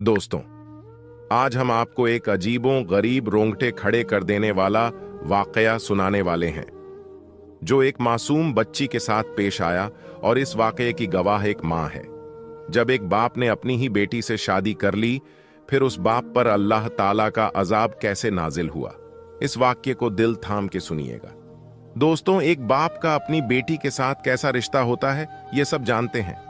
दोस्तों, आज हम आपको एक अजीबों गरीब रोंगटे खड़े कर देने वाला वाकया सुनाने वाले हैं जो एक मासूम बच्ची के साथ पेश आया। और इस वाकये की गवाह एक मां है। जब एक बाप ने अपनी ही बेटी से शादी कर ली, फिर उस बाप पर अल्लाह ताला का अजाब कैसे नाजिल हुआ, इस वाक्य को दिल थाम के सुनिएगा। दोस्तों, एक बाप का अपनी बेटी के साथ कैसा रिश्ता होता है ये सब जानते हैं।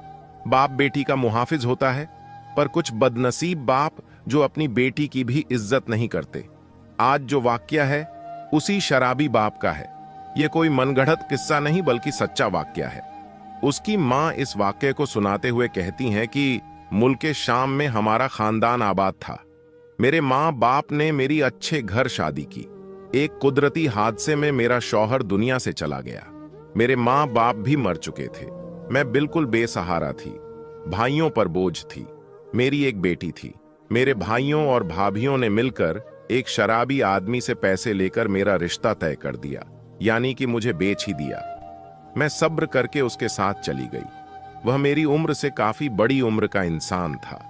बाप बेटी का मुहाफिज होता है, पर कुछ बदनसीब बाप जो अपनी बेटी की भी इज्जत नहीं करते। आज जो वाक्या है उसी शराबी बाप का है। यह कोई मनगढ़ंत किस्सा नहीं बल्कि सच्चा वाक्या है। उसकी मां इस वाक्य को सुनाते हुए कहती हैं कि मुल्के शाम में हमारा खानदान आबाद था। मेरे मां बाप ने मेरी अच्छे घर शादी की। एक कुदरती हादसे में मेरा शौहर दुनिया से चला गया। मेरे मां बाप भी मर चुके थे। मैं बिल्कुल बेसहारा थी। भाइयों पर बोझ थी। मेरी एक बेटी थी। मेरे भाइयों और भाभियों ने मिलकर एक शराबी आदमी से पैसे लेकर मेरा रिश्ता तय कर दिया, यानी कि मुझे बेच ही दिया। मैं सब्र करके उसके साथ चली गई। वह मेरी उम्र से काफी बड़ी उम्र का इंसान था।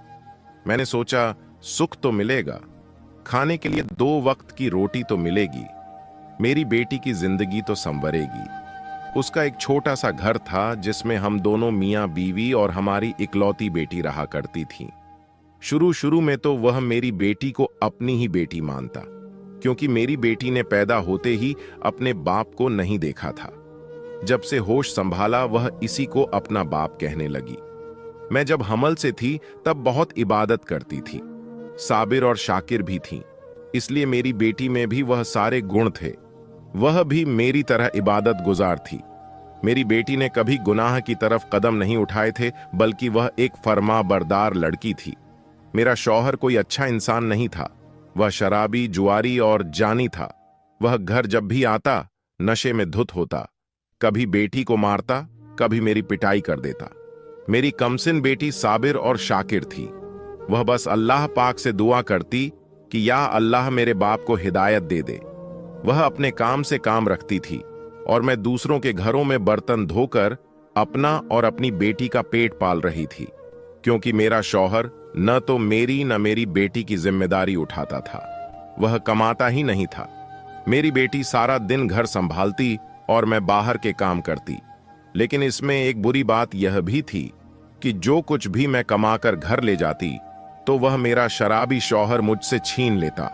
मैंने सोचा सुख तो मिलेगा, खाने के लिए 2 वक्त की रोटी तो मिलेगी, मेरी बेटी की जिंदगी तो संवरेगी। उसका एक छोटा सा घर था जिसमें हम दोनों मियां बीवी और हमारी इकलौती बेटी रहा करती थीं। शुरू में तो वह मेरी बेटी को अपनी ही बेटी मानता, क्योंकि मेरी बेटी ने पैदा होते ही अपने बाप को नहीं देखा था। जब से होश संभाला वह इसी को अपना बाप कहने लगी। मैं जब हमल से थी तब बहुत इबादत करती थी। साबिर और शाकिर भी थी, इसलिए मेरी बेटी में भी वह सारे गुण थे। वह भी मेरी तरह इबादत गुजार थी। मेरी बेटी ने कभी गुनाह की तरफ कदम नहीं उठाए थे, बल्कि वह एक फरमा बरदार लड़की थी। मेरा शौहर कोई अच्छा इंसान नहीं था। वह शराबी, जुआरी और जानी था। वह घर जब भी आता नशे में धुत होता, कभी बेटी को मारता, कभी मेरी पिटाई कर देता। मेरी कमसिन बेटी साबिर और शाकिर थी। वह बस अल्लाह पाक से दुआ करती कि या अल्लाह मेरे बाप को हिदायत दे दे। वह अपने काम से काम रखती थी और मैं दूसरों के घरों में बर्तन धोकर अपना और अपनी बेटी का पेट पाल रही थी, क्योंकि मेरा शौहर न तो मेरी न मेरी बेटी की जिम्मेदारी उठाता था। वह कमाता ही नहीं था। मेरी बेटी सारा दिन घर संभालती और मैं बाहर के काम करती। लेकिन इसमें एक बुरी बात यह भी थी कि जो कुछ भी मैं कमाकर घर ले जाती तो वह मेरा शराबी शौहर मुझसे छीन लेता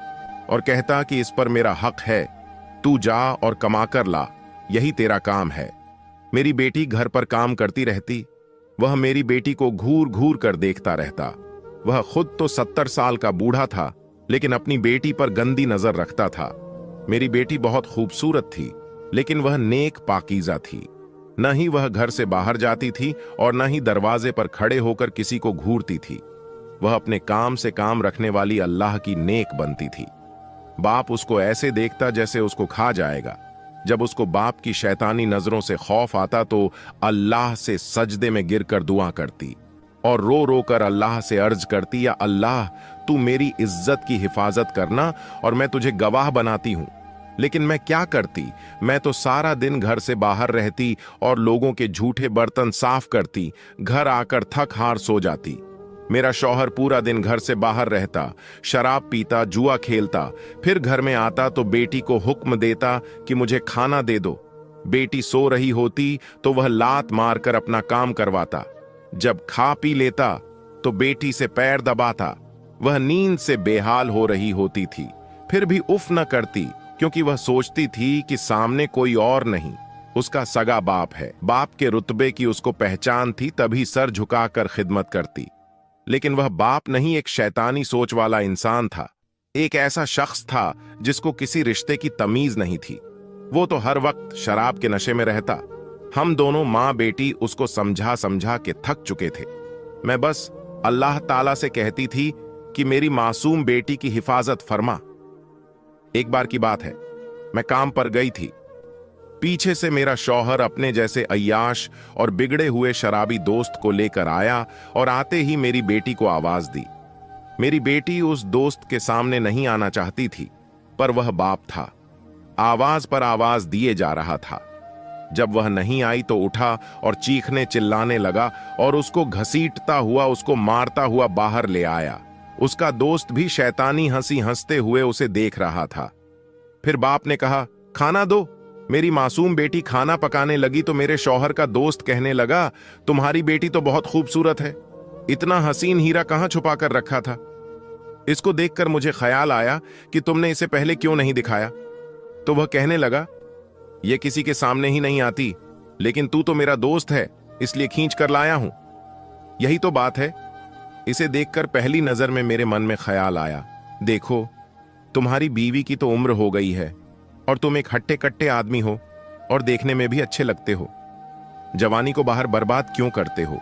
और कहता कि इस पर मेरा हक है, तू जा और कमाकर ला, यही तेरा काम है। मेरी बेटी घर पर काम करती रहती। वह मेरी बेटी को घूर घूर कर देखता रहता। वह खुद तो 70 साल का बूढ़ा था, लेकिन अपनी बेटी पर गंदी नजर रखता था। मेरी बेटी बहुत खूबसूरत थी, लेकिन वह नेक पाकीज़ा थी। न ही वह घर से बाहर जाती थी और न ही दरवाजे पर खड़े होकर किसी को घूरती थी। वह अपने काम से काम रखने वाली अल्लाह की नेक बनती थी। बाप उसको ऐसे देखता जैसे उसको खा जाएगा। जब उसको बाप की शैतानी नजरों से खौफ आता तो अल्लाह से सजदे में गिरकर दुआ करती और रो रो कर अल्लाह से अर्ज करती, या अल्लाह तू मेरी इज्जत की हिफाजत करना और मैं तुझे गवाह बनाती हूं। लेकिन मैं क्या करती? मैं तो सारा दिन घर से बाहर रहती और लोगों के झूठे बर्तन साफ करती। घर आकर थक हार सो जाती। मेरा शौहर पूरा दिन घर से बाहर रहता, शराब पीता, जुआ खेलता, फिर घर में आता तो बेटी को हुक्म देता कि मुझे खाना दे दो। बेटी सो रही होती तो वह लात मारकर अपना काम करवाता। जब खा पी लेता तो बेटी से पैर दबाता। वह नींद से बेहाल हो रही होती थी, फिर भी उफ न करती, क्योंकि वह सोचती थी कि सामने कोई और नहीं, उसका सगा बाप है। बाप के रुतबे की उसको पहचान थी, तभी सर झुकाकर खिदमत करती। लेकिन वह बाप नहीं, एक शैतानी सोच वाला इंसान था। एक ऐसा शख्स था जिसको किसी रिश्ते की तमीज नहीं थी। वो तो हर वक्त शराब के नशे में रहता। हम दोनों माँ बेटी उसको समझा समझा के थक चुके थे। मैं बस अल्लाह ताला से कहती थी कि मेरी मासूम बेटी की हिफाजत फरमा। एक बार की बात है, मैं काम पर गई थी। पीछे से मेरा शौहर अपने जैसे अय्याश और बिगड़े हुए शराबी दोस्त को लेकर आया और आते ही मेरी बेटी को आवाज दी। मेरी बेटी उस दोस्त के सामने नहीं आना चाहती थी, पर वह बाप था, आवाज पर आवाज दिए जा रहा था। जब वह नहीं आई तो उठा और चीखने चिल्लाने लगा और उसको घसीटता हुआ, उसको मारता हुआ बाहर ले आया। उसका दोस्त भी शैतानी हंसी हंसते हुए उसे देख रहा था। फिर बाप ने कहा, खाना दो। मेरी मासूम बेटी खाना पकाने लगी तो मेरे शौहर का दोस्त कहने लगा, तुम्हारी बेटी तो बहुत खूबसूरत है, इतना हसीन हीरा कहां छुपा कर रखा था। इसको देखकर मुझे ख्याल आया कि तुमने इसे पहले क्यों नहीं दिखाया। तो वह कहने लगा, यह किसी के सामने ही नहीं आती, लेकिन तू तो मेरा दोस्त है, इसलिए खींच कर लाया हूं। यही तो बात है। इसे देखकर पहली नजर में मेरे मन में ख्याल आया, देखो तुम्हारी बीवी की तो उम्र हो गई है और तुम एक हट्टे कट्टे आदमी हो और देखने में भी अच्छे लगते हो। जवानी को बाहर बर्बाद क्यों करते हो?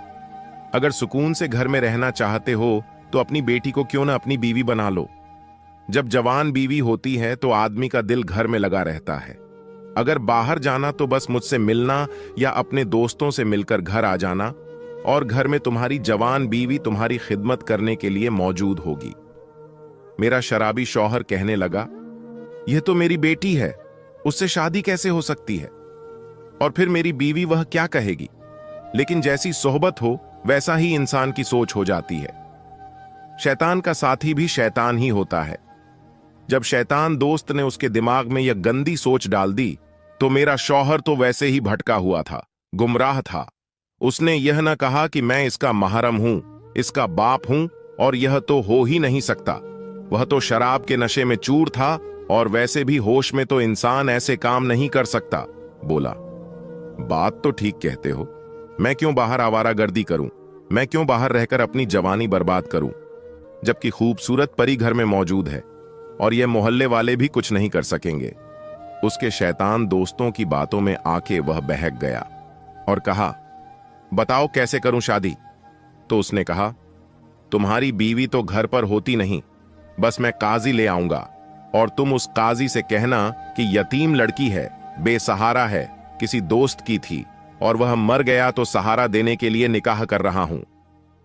अगर सुकून से घर में रहना चाहते हो तो अपनी बेटी को क्यों ना अपनी बीवी बना लो। जब जवान बीवी होती है तो आदमी का दिल घर में लगा रहता है। अगर बाहर जाना तो बस मुझसे मिलना या अपने दोस्तों से मिलकर घर आ जाना, और घर में तुम्हारी जवान बीवी तुम्हारी खिदमत करने के लिए मौजूद होगी। मेरा शराबी शौहर कहने लगा, यह तो मेरी बेटी है, उससे शादी कैसे हो सकती है? और फिर मेरी बीवी वह क्या कहेगी? लेकिन जैसी सोहबत हो वैसा ही इंसान की सोच हो जाती है। शैतान का साथी भी शैतान ही होता है। जब शैतान दोस्त ने उसके दिमाग में यह गंदी सोच डाल दी तो मेरा शौहर तो वैसे ही भटका हुआ था, गुमराह था। उसने यह न कहा कि मैं इसका महरम हूं, इसका बाप हूं, और यह तो हो ही नहीं सकता। वह तो शराब के नशे में चूर था, और वैसे भी होश में तो इंसान ऐसे काम नहीं कर सकता। बोला, बात तो ठीक कहते हो, मैं क्यों बाहर आवारागर्दी करूं? मैं क्यों बाहर रहकर अपनी जवानी बर्बाद करूं, जबकि खूबसूरत परी घर में मौजूद है और यह मोहल्ले वाले भी कुछ नहीं कर सकेंगे। उसके शैतान दोस्तों की बातों में आके वह बहक गया और कहा, बताओ कैसे करूं शादी? तो उसने कहा, तुम्हारी बीवी तो घर पर होती नहीं, बस मैं काजी ले आऊंगा और तुम उस काजी से कहना कि यतीम लड़की है, बेसहारा है, किसी दोस्त की थी और वह मर गया तो सहारा देने के लिए निकाह कर रहा हूं।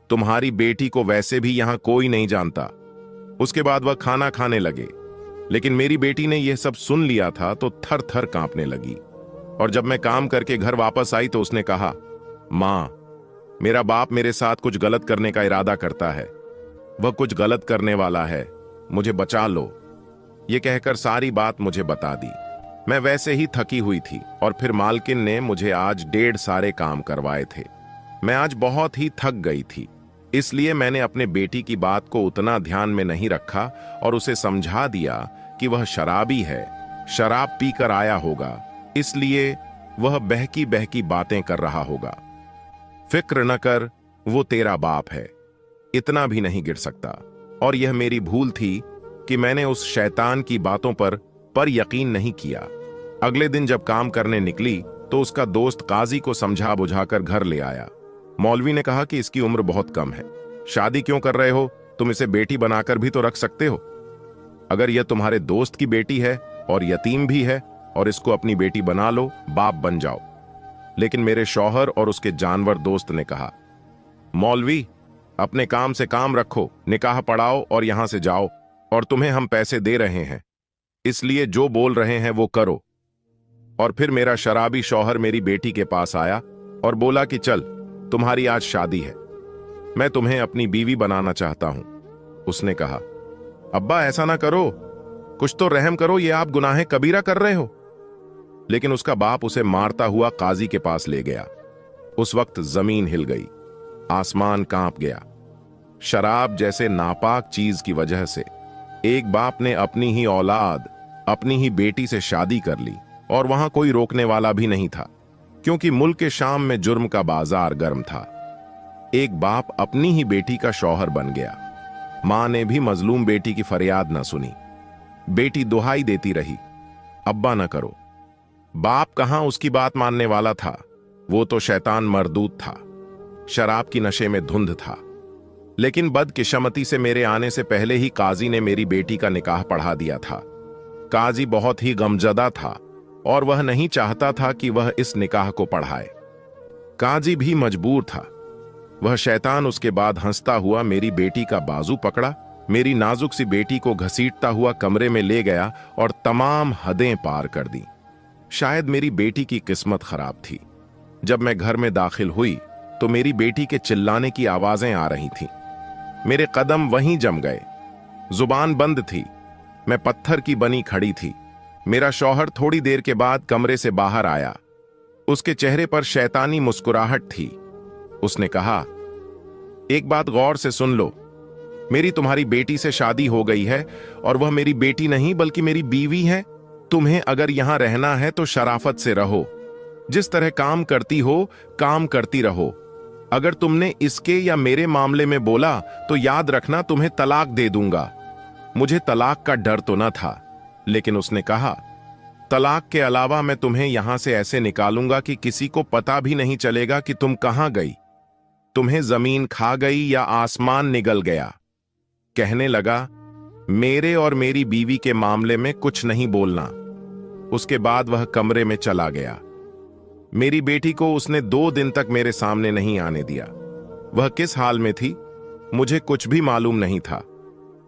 तुम्हारी बेटी को वैसे भी यहां कोई नहीं जानता। उसके बाद वह खाना खाने लगे, लेकिन मेरी बेटी ने यह सब सुन लिया था तो थर थर कांपने लगी। और जब मैं काम करके घर वापस आई तो उसने कहा, मां, मेरा बाप मेरे साथ कुछ गलत करने का इरादा करता है, वह कुछ गलत करने वाला है, मुझे बचा लो। यह कहकर सारी बात मुझे बता दी। मैं वैसे ही थकी हुई थी और फिर मालकिन ने मुझे आज 1.5 सारे काम करवाए थे। मैं आज बहुत ही थक गई थी, इसलिए मैंने अपने बेटी की बात को उतना ध्यान में नहीं रखा और उसे समझा दिया कि वह शराबी है, शराब पीकर आया होगा, इसलिए वह बहकी बहकी बातें कर रहा होगा। फिक्र न कर, वो तेरा बाप है, इतना भी नहीं गिर सकता। और यह मेरी भूल थी कि मैंने उस शैतान की बातों पर यकीन नहीं किया। अगले दिन जब काम करने निकली तो उसका दोस्त काजी को समझा बुझाकर घर ले आया। मौलवी ने कहा कि इसकी उम्र बहुत कम है, शादी क्यों कर रहे हो? तुम इसे बेटी बनाकर भी तो रख सकते हो। अगर यह तुम्हारे दोस्त की बेटी है और यतीम भी है और इसको अपनी बेटी बना लो, बाप बन जाओ। लेकिन मेरे शौहर और उसके जानवर दोस्त ने कहा, मौलवी, अपने काम से काम रखो, निकाह पढ़ाओ और यहां से जाओ, और तुम्हें हम पैसे दे रहे हैं, इसलिए जो बोल रहे हैं वो करो। और फिर मेरा शराबी शौहर मेरी बेटी के पास आया और बोला कि चल, तुम्हारी आज शादी है, मैं तुम्हें अपनी बीवी बनाना चाहता हूं। उसने कहा, अब्बा ऐसा ना करो, कुछ तो रहम करो, ये आप गुनाहे कबीरा कर रहे हो। लेकिन उसका बाप उसे मारता हुआ काजी के पास ले गया। उस वक्त जमीन हिल गई, आसमान कांप गया। शराब जैसे नापाक चीज की वजह से एक बाप ने अपनी ही औलाद, अपनी ही बेटी से शादी कर ली, और वहां कोई रोकने वाला भी नहीं था, क्योंकि मुल्क शाम में जुर्म का बाजार गर्म था। एक बाप अपनी ही बेटी का शौहर बन गया। मां ने भी मजलूम बेटी की फरियाद न सुनी। बेटी दुहाई देती रही, अब्बा न करो। बाप कहां उसकी बात मानने वाला था, वो तो शैतान मरदूत था, शराब की नशे में धुंध था। लेकिन बदकिस्मती से मेरे आने से पहले ही काजी ने मेरी बेटी का निकाह पढ़ा दिया था। काजी बहुत ही गमजदा था और वह नहीं चाहता था कि वह इस निकाह को पढ़ाए। काजी भी मजबूर था। वह शैतान उसके बाद हंसता हुआ मेरी बेटी का बाजू पकड़ा, मेरी नाजुक सी बेटी को घसीटता हुआ कमरे में ले गया और तमाम हदें पार कर दी। शायद मेरी बेटी की किस्मत खराब थी। जब मैं घर में दाखिल हुई तो मेरी बेटी के चिल्लाने की आवाजें आ रही थीं। मेरे कदम वहीं जम गए। जुबान बंद थी। मैं पत्थर की बनी खड़ी थी। मेरा शौहर थोड़ी देर के बाद कमरे से बाहर आया। उसके चेहरे पर शैतानी मुस्कुराहट थी। उसने कहा, एक बात गौर से सुन लो, मेरी तुम्हारी बेटी से शादी हो गई है और वह मेरी बेटी नहीं बल्कि मेरी बीवी है। तुम्हें अगर यहां रहना है तो शराफत से रहो, जिस तरह काम करती हो काम करती रहो। अगर तुमने इसके या मेरे मामले में बोला तो याद रखना तुम्हें तलाक दे दूंगा। मुझे तलाक का डर तो न था, लेकिन उसने कहा, तलाक के अलावा मैं तुम्हें यहां से ऐसे निकालूंगा कि किसी को पता भी नहीं चलेगा कि तुम कहां गई। तुम्हें जमीन खा गई या आसमान निगल गया। कहने लगा, मेरे और मेरी बीवी के मामले में कुछ नहीं बोलना। उसके बाद वह कमरे में चला गया। मेरी बेटी को उसने 2 दिन तक मेरे सामने नहीं आने दिया। वह किस हाल में थी मुझे कुछ भी मालूम नहीं था।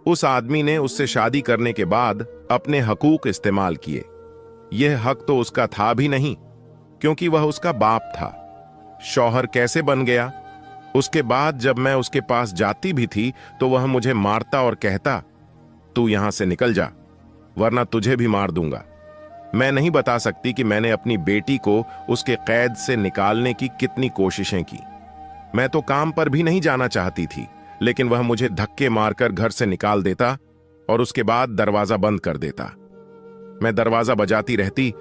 उस आदमी ने उससे शादी करने के बाद अपने हकूक इस्तेमाल किए। यह हक तो उसका था भी नहीं, क्योंकि वह उसका बाप था। शौहर कैसे बन गया? उसके बाद जब मैं उसके पास जाती भी थी तो वह मुझे मारता और कहता, तू यहां से निकल जा वरना तुझे भी मार दूंगा। मैं नहीं बता सकती कि मैंने अपनी बेटी को उसके कैद से निकालने की कितनी कोशिशें की। मैं तो काम पर भी नहीं जाना चाहती थी, लेकिन वह मुझे धक्के मारकर घर से निकाल देता और उसके बाद दरवाजा बंद कर देता। मैं दरवाजा बजाती रहती,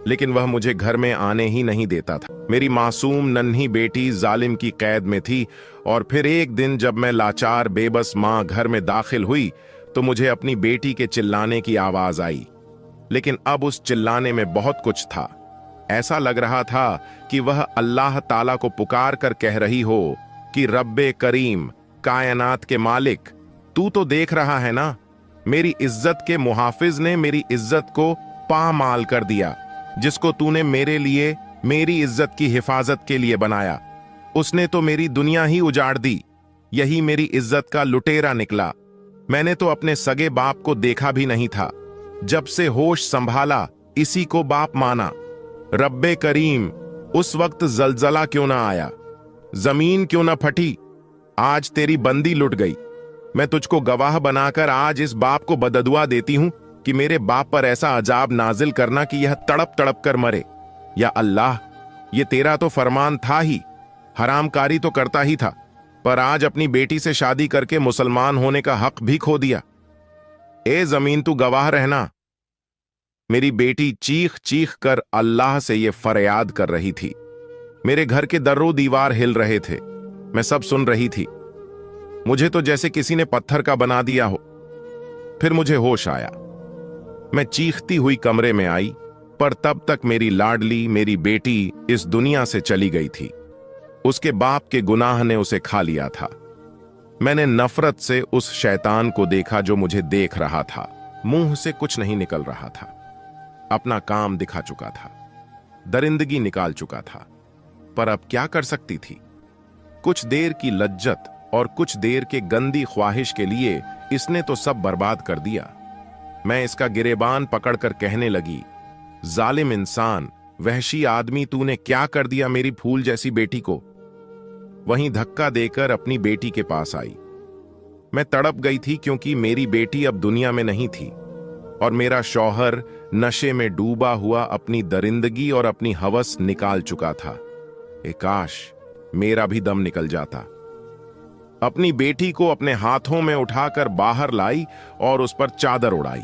लेकिन वह मुझे घर में आने ही नहीं देता था। मेरी मासूम नन्ही बेटी जालिम की कैद में थी और फिर एक दिन जब मैं लाचार बेबस मां घर में दाखिल हुई तो मुझे अपनी बेटी के चिल्लाने की आवाज आई। लेकिन अब उस चिल्लाने में बहुत कुछ था। ऐसा लग रहा था कि वह अल्लाह ताला को पुकार कर कह रही हो कि रब्बे करीम, कायनात के मालिक, तू तो देख रहा है ना, मेरी इज्जत के मुहाफिज ने मेरी इज्जत को पामाल कर दिया। जिसको तूने मेरे लिए मेरी इज्जत की हिफाजत के लिए बनाया, उसने तो मेरी दुनिया ही उजाड़ दी। यही मेरी इज्जत का लुटेरा निकला। मैंने तो अपने सगे बाप को देखा भी नहीं था। जब से होश संभाला इसी को बाप माना। रब्बे करीम, उस वक्त जलजला क्यों ना आया, जमीन क्यों ना फटी, आज तेरी बंदी लुट गई। मैं तुझको गवाह बनाकर आज इस बाप को बददुआ देती हूं कि मेरे बाप पर ऐसा अजाब नाजिल करना कि यह तड़प तड़प कर मरे। या अल्लाह, ये तेरा तो फरमान था ही, हरामकारी तो करता ही था, पर आज अपनी बेटी से शादी करके मुसलमान होने का हक भी खो दिया। ए जमीन, तू गवाह रहना। मेरी बेटी चीख चीख कर अल्लाह से यह फरियाद कर रही थी। मेरे घर के दर्रो दीवार हिल रहे थे। मैं सब सुन रही थी। मुझे तो जैसे किसी ने पत्थर का बना दिया हो। फिर मुझे होश आया। मैं चीखती हुई कमरे में आई, पर तब तक मेरी लाडली, मेरी बेटी इस दुनिया से चली गई थी। उसके बाप के गुनाह ने उसे खा लिया था। मैंने नफरत से उस शैतान को देखा जो मुझे देख रहा था। मुंह से कुछ नहीं निकल रहा था। अपना काम दिखा चुका था, दरिंदगी निकाल चुका था, पर अब क्या कर सकती थी? कुछ देर की लज्जत और कुछ देर के गंदी ख्वाहिश के लिए इसने तो सब बर्बाद कर दिया। मैं इसका गिरेबान पकड़कर कहने लगी, जालिम इंसान, वहशी आदमी, तूने क्या कर दिया मेरी फूल जैसी बेटी को? वहीं धक्का देकर अपनी बेटी के पास आई। मैं तड़प गई थी क्योंकि मेरी बेटी अब दुनिया में नहीं थी और मेरा शौहर नशे में डूबा हुआ अपनी दरिंदगी और अपनी हवस निकाल चुका था। काश मेरा भी दम निकल जाता। अपनी बेटी को अपने हाथों में उठाकर बाहर लाई और उस पर चादर उड़ाई।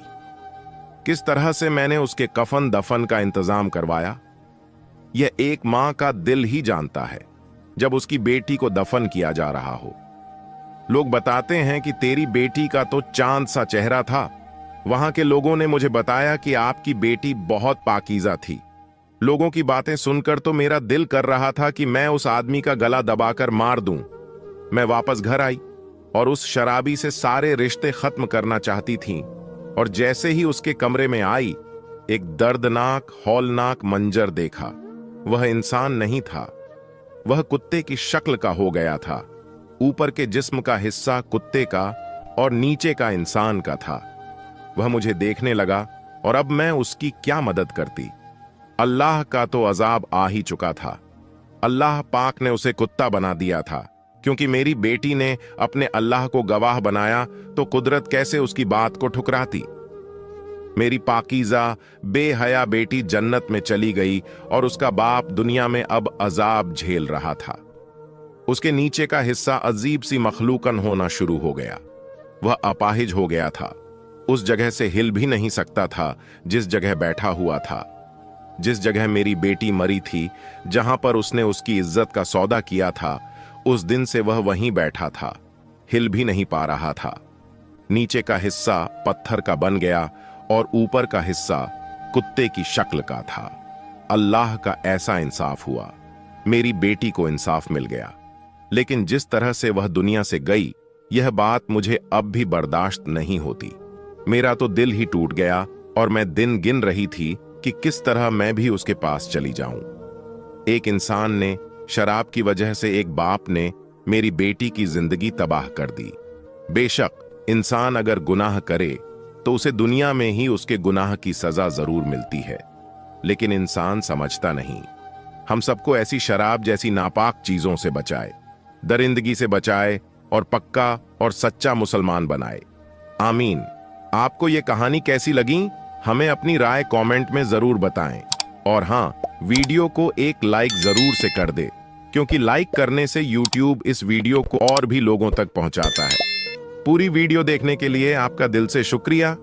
किस तरह से मैंने उसके कफन दफन का इंतजाम करवाया, यह एक मां का दिल ही जानता है जब उसकी बेटी को दफन किया जा रहा हो। लोग बताते हैं कि तेरी बेटी का तो चांद सा चेहरा था। वहां के लोगों ने मुझे बताया कि आपकी बेटी बहुत पाकीज़ा थी। लोगों की बातें सुनकर तो मेरा दिल कर रहा था कि मैं उस आदमी का गला दबाकर मार दूं। मैं वापस घर आई और उस शराबी से सारे रिश्ते खत्म करना चाहती थी, और जैसे ही उसके कमरे में आई, एक दर्दनाक हौलनाक मंजर देखा। वह इंसान नहीं था, वह कुत्ते की शक्ल का हो गया था। ऊपर के जिस्म का हिस्सा कुत्ते का और नीचे का इंसान का था। वह मुझे देखने लगा और अब मैं उसकी क्या मदद करती? अल्लाह का तो अजाब आ ही चुका था। अल्लाह पाक ने उसे कुत्ता बना दिया था क्योंकि मेरी बेटी ने अपने अल्लाह को गवाह बनाया तो कुदरत कैसे उसकी बात को ठुकराती। मेरी पाकीज़ा बेहया बेटी जन्नत में चली गई और उसका बाप दुनिया में अब अजाब झेल रहा था। उसके नीचे का हिस्सा अजीब सी मखलूकन होना शुरू हो गया। वह अपाहिज हो गया था, उस जगह से हिल भी नहीं सकता था जिस जगह बैठा हुआ था। जिस जगह मेरी बेटी मरी थी, जहां पर उसने उसकी इज्जत का सौदा किया था, उस दिन से वह वहीं बैठा था, हिल भी नहीं पा रहा था। नीचे का हिस्सा पत्थर का बन गया और ऊपर का हिस्सा कुत्ते की शक्ल का था। अल्लाह का ऐसा इंसाफ हुआ, मेरी बेटी को इंसाफ मिल गया। लेकिन जिस तरह से वह दुनिया से गई, यह बात मुझे अब भी बर्दाश्त नहीं होती। मेरा तो दिल ही टूट गया और मैं दिन गिन रही थी कि किस तरह मैं भी उसके पास चली जाऊं। एक इंसान ने, शराब की वजह से एक बाप ने मेरी बेटी की जिंदगी तबाह कर दी। बेशक इंसान अगर गुनाह करे तो उसे दुनिया में ही उसके गुनाह की सजा जरूर मिलती है, लेकिन इंसान समझता नहीं। हम सबको ऐसी शराब जैसी नापाक चीजों से बचाए, दरिंदगी से बचाए और पक्का और सच्चा मुसलमान बनाए। आमीन। आपको ये कहानी कैसी लगी, हमें अपनी राय कमेंट में जरूर बताएं। और हाँ, वीडियो को एक लाइक जरूर से कर दे, क्योंकि लाइक करने से यूट्यूब इस वीडियो को और भी लोगों तक पहुंचाता है। पूरी वीडियो देखने के लिए आपका दिल से शुक्रिया।